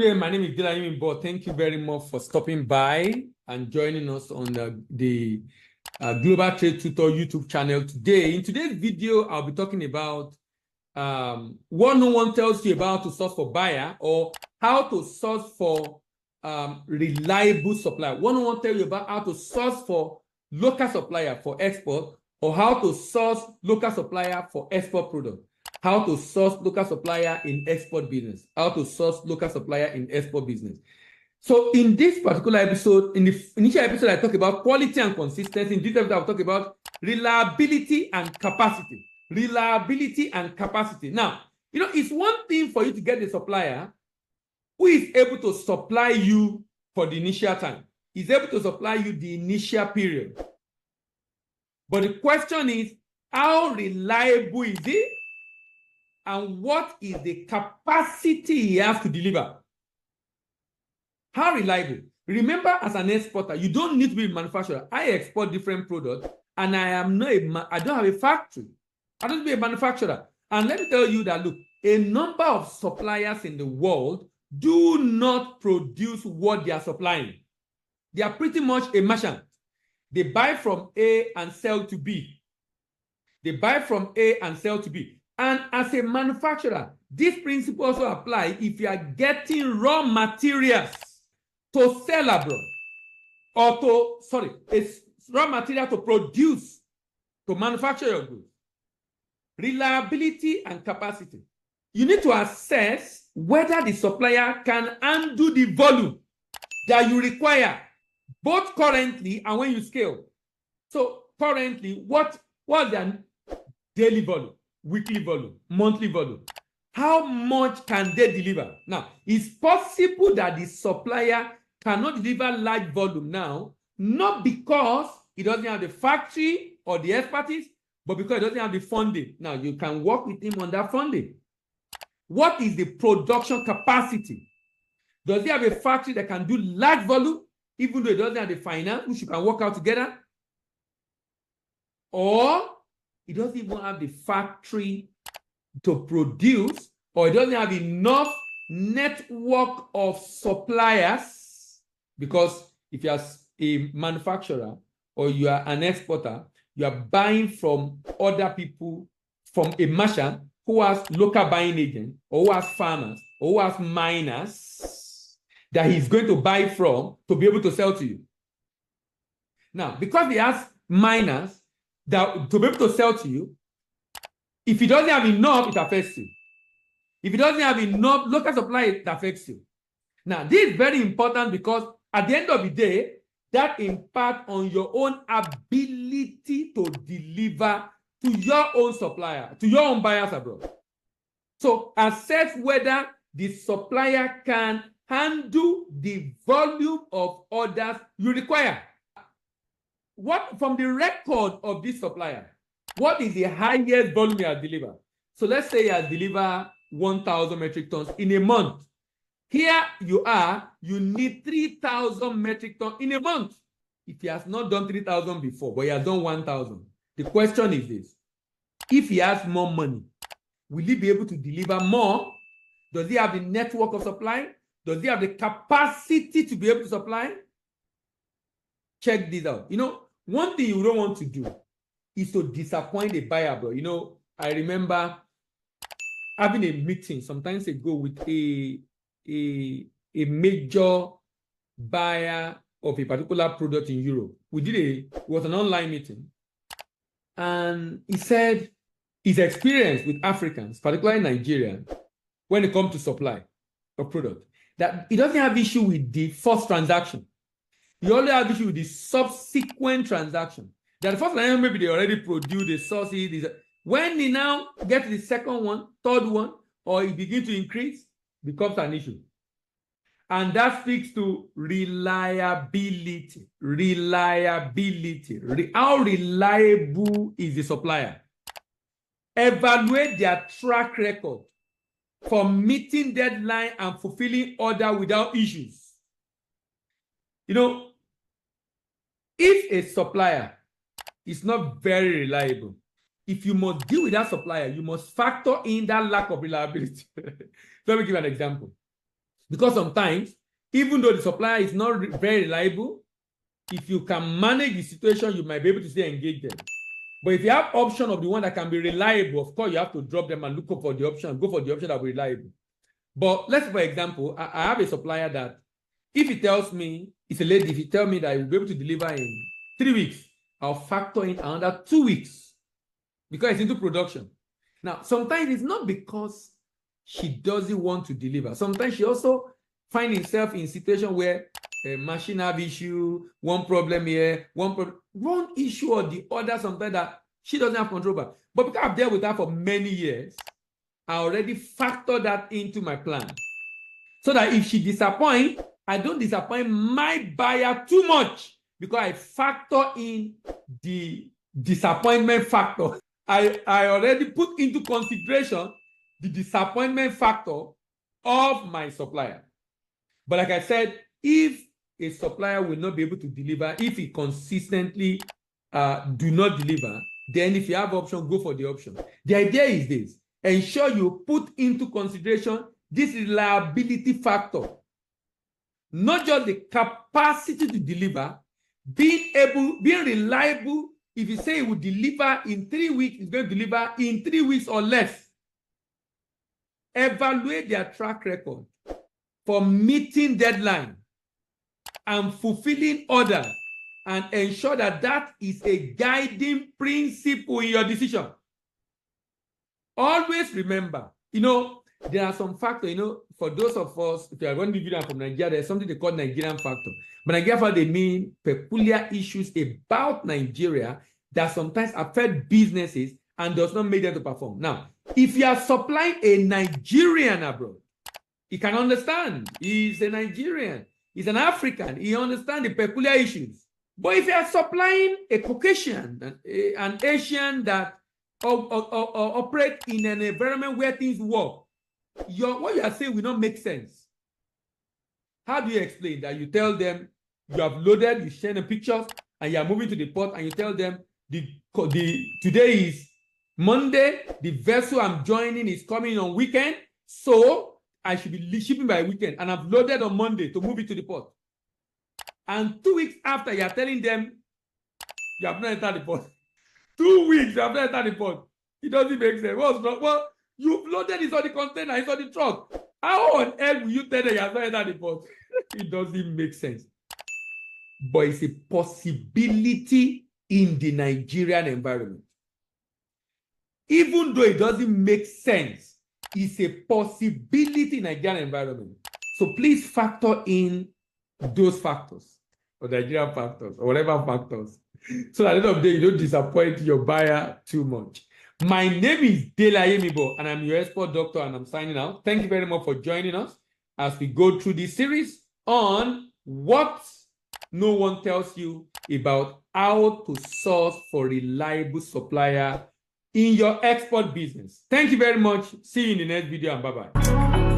day. My name is Diploma, but thank you very much for stopping by and joining us on the Global Trade Tutor YouTube channel today. In today's video, I'll be talking about what no one tells you about to source for buyer, or how to source for reliable supplier. What no one tells you about how to source for local supplier for export, or how to source local supplier for export product. How to source local supplier in export business. How to source local supplier in export business. So in this particular episode, in the initial episode, I talk about quality and consistency. In this episode, I'll talk about reliability and capacity. Reliability and capacity. Now, it's one thing for you to get a supplier who is able to supply you for the initial time. He's able to supply you the initial period. But the question is, how reliable is it? And what is the capacity he has to deliver? How reliable? Remember, as an exporter, you don't need to be a manufacturer. I export different products, and I don't have a factory. I don't need to be a manufacturer. And let me tell you that, look, a number of suppliers in the world do not produce what they are supplying. They are pretty much a merchant. They buy from A and sell to B. They buy from A and sell to B. And as a manufacturer, this principle also applies if you are getting raw materials to sell abroad, or it's raw material to produce, to manufacture your goods. Reliability and capacity. You need to assess whether the supplier can handle the volume that you require, both currently and when you scale. So currently, what's their daily volume? Weekly volume, monthly volume. How much can they deliver? Now, it's possible that the supplier cannot deliver large volume now, not because he doesn't have the factory or the expertise, but because he doesn't have the funding. Now, you can work with him on that funding. What is the production capacity? Does he have a factory that can do large volume, even though he doesn't have the finance, which you can work out together? Or he doesn't even have the factory to produce, or he doesn't have enough network of suppliers, because if you are a manufacturer or you are an exporter, you are buying from other people, from a merchant who has local buying agent, or who has farmers, or who has miners that he's going to buy from to be able to sell to you. Now, because he has miners that to be able to sell to you, if he doesn't have enough, it affects you. If he doesn't have enough local supply, it affects you. Now, this is very important because at the end of the day, that impacts on your own ability to deliver to your own supplier, to your own buyers abroad. So assess whether the supplier can handle the volume of orders you require. What from the record of this supplier, what is the highest volume you have delivered? So let's say you have delivered 1,000 metric tons in a month. Here you are, you need 3,000 metric tons in a month. If he has not done 3,000 before, but he has done 1,000, the question is this: if he has more money, will he be able to deliver more? Does he have the network of supply? Does he have the capacity to be able to supply? Check this out. One thing you don't want to do is to disappoint a buyer, bro. I remember having a meeting sometimes ago with a major buyer of a particular product in Europe. It was an online meeting. And he said his experience with Africans, particularly Nigerian, when it comes to supply of product, that he doesn't have issue with the first transaction. You only have issue with the subsequent transaction. That the first transaction, maybe they already produced the sources. When they now get to the second one, third one, or it begins to increase, becomes an issue. And that speaks to reliability. Reliability. How reliable is the supplier? Evaluate their track record for meeting deadline and fulfilling order without issues. If a supplier is not very reliable, if you must deal with that supplier, you must factor in that lack of reliability. Let me give an example. Because sometimes, even though the supplier is not very reliable, if you can manage the situation, you might be able to still engage them. But if you have option of the one that can be reliable, of course, you have to drop them and look for the option, go for the option that will be reliable. But let's, for example, I have a supplier that if he tells me, it's a lady, if he tells me that he will be able to deliver in 3 weeks, I'll factor in another 2 weeks because it's into production. Now, sometimes it's not because she doesn't want to deliver. Sometimes she also finds herself in a situation where a machine have issue, one problem here, one issue or the other, sometimes that she doesn't have control over. But because I've dealt with that for many years, I already factor that into my plan. So that if she disappoints, I don't disappoint my buyer too much because I factor in the disappointment factor. I already put into consideration the disappointment factor of my supplier. But like I said, if a supplier will not be able to deliver, if he consistently do not deliver, then if you have option, go for the option. The idea is this: ensure you put into consideration this reliability factor, not just the capacity to deliver, being reliable. If you say it will deliver in 3 weeks, it's going to deliver in 3 weeks or less. Evaluate their track record for meeting deadline and fulfilling orders, and ensure that that is a guiding principle in your decision. Always remember, there are some factors, for those of us, if you are going to be viewing from Nigeria, there's something they call Nigerian factor. But Nigerian factor, they mean peculiar issues about Nigeria that sometimes affect businesses and does not make them to perform. Now, if you are supplying a Nigerian abroad, he can understand. He's a Nigerian. He's an African. He understands the peculiar issues. But if you are supplying a Caucasian, an Asian that operate in an environment where things work, what you are saying will not make sense. How do you explain that? You tell them you have loaded, you share the pictures, and you are moving to the port, and you tell them today is Monday, the vessel I'm joining is coming on weekend, so I should be shipping by weekend, and I've loaded on Monday to move it to the port. And 2 weeks after, you are telling them you have not entered the port. 2 weeks, you have not entered the port. It doesn't make sense. What's wrong? Well, you've loaded it on the container, it's on the truck. How on earth will you tell them you have not entered the port? It doesn't make sense. But it's a possibility in the Nigerian environment. Even though it doesn't make sense, it's a possibility in the Nigerian environment. So please factor in those factors, or Nigerian factors, or whatever factors, so at the end of the day, you don't disappoint your buyer too much. My name is Dela Yemibo, and I'm your expert doctor, and I'm signing out. Thank you very much for joining us as we go through this series on what no one tells you about how to source for reliable supplier in your export business. Thank you very much. See you in the next video, and bye-bye.